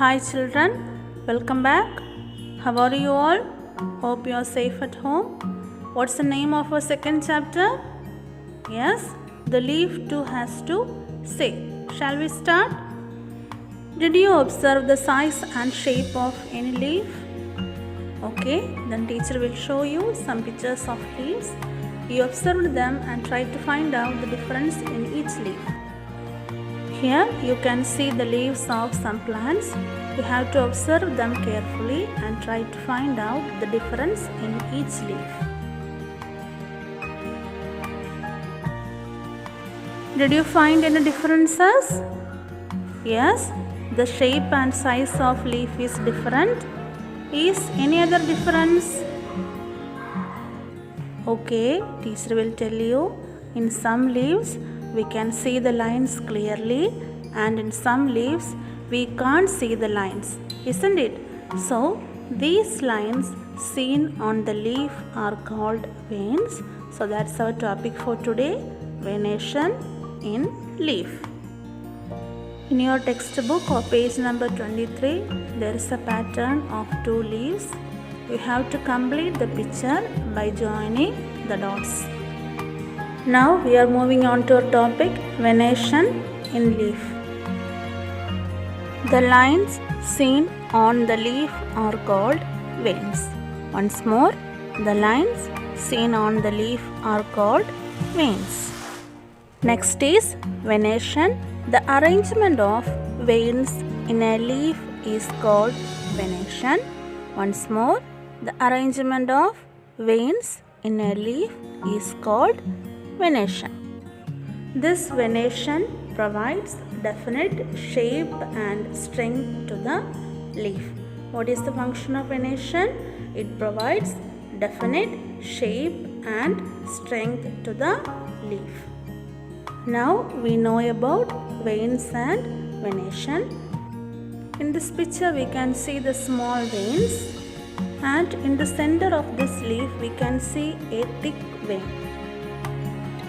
Hi children, welcome back. How are you all? Hope you are safe at home. What's the name of our second chapter? Yes, the leaf too has to say. Shall we start? Did you observe the size and shape of any leaf? Okay, then teacher will show you some pictures of leaves. You observed them and tried to find out the difference in each leaf. Here you can see the leaves of some plants. You have to observe them carefully and try to find out the difference in each leaf. Did you find any differences? Yes, the shape and size of leaf is different. Is any other difference? Okay, teacher will tell you. In some leaves we can see the lines clearly, and in some leaves we can't see the lines, isn't it? So these lines seen on the leaf are called veins. So that's our topic for today, venation in leaf. In your textbook or page number 23, there is a pattern of two leaves. You have to complete the picture by joining the dots. Now we are moving on to our topic, venation in leaf. The lines seen on the leaf are called veins. Once more, the lines seen on the leaf are called veins. Next is venation. The arrangement of veins in a leaf is called venation. Once more, the arrangement of veins in a leaf is called venation. This venation provides definite shape and strength to the leaf. What is the function of venation? It provides definite shape and strength to the leaf. Now we know about veins and venation. In this picture we can see the small veins, and in the center of this leaf we can see a thick vein.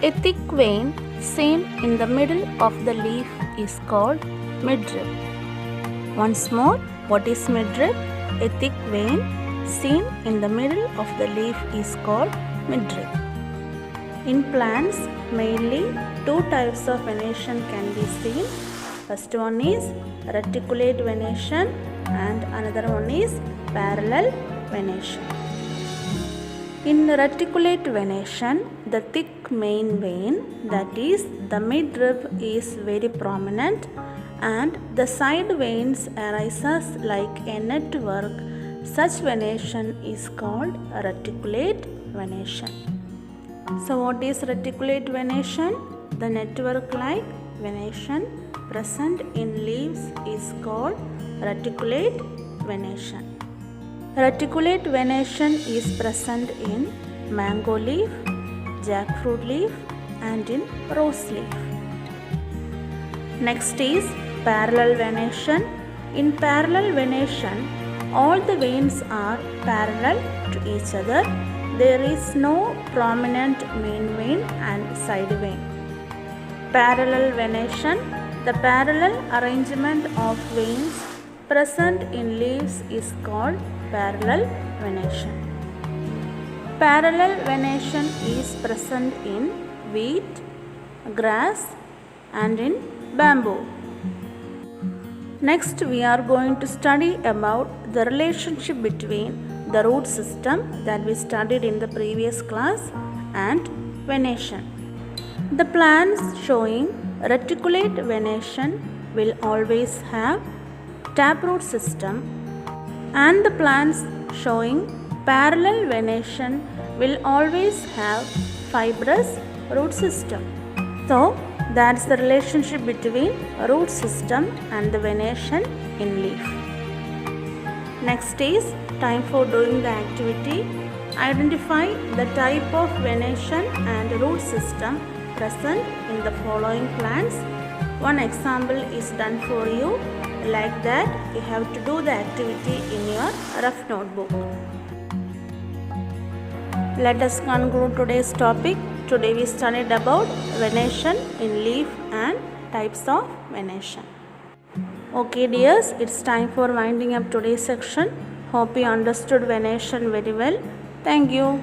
A thick vein seen in the middle of the leaf is called midrib. Once more, what is midrib? A thick vein seen in the middle of the leaf is called midrib. In plants, mainly two types of venation can be seen. First one is reticulate venation and another one is parallel venation. In reticulate venation, the thick main vein, that is the midrib, is very prominent, and the side veins arises like a network. Such venation is called reticulate venation. So what is reticulate venation? The network-like venation present in leaves is called reticulate venation. Reticulate venation is present in mango leaf, jackfruit leaf, and in rose leaf. Next is parallel venation. In parallel venation, all the veins are parallel to each other. There is no prominent main vein and side vein. Parallel venation. The parallel arrangement of veins present in leaves is called parallel venation. Parallel venation is present in wheat, grass, and in bamboo. Next, we are going to study about the relationship between the root system that we studied in the previous class and venation. The plants showing reticulate venation will always have taproot system, and the plants showing parallel venation will always have fibrous root system. So that's the relationship between root system and the venation in leaf. Next is time for doing the activity. Identify the type of venation and root system present in the following plants. One example is done for you. Like that, you have to do the activity in your rough notebook. Let us conclude today's topic. Today we studied about venation in leaf and types of venation. Okay dears, it's time for winding up today's section. Hope you understood Venetian very well. Thank you.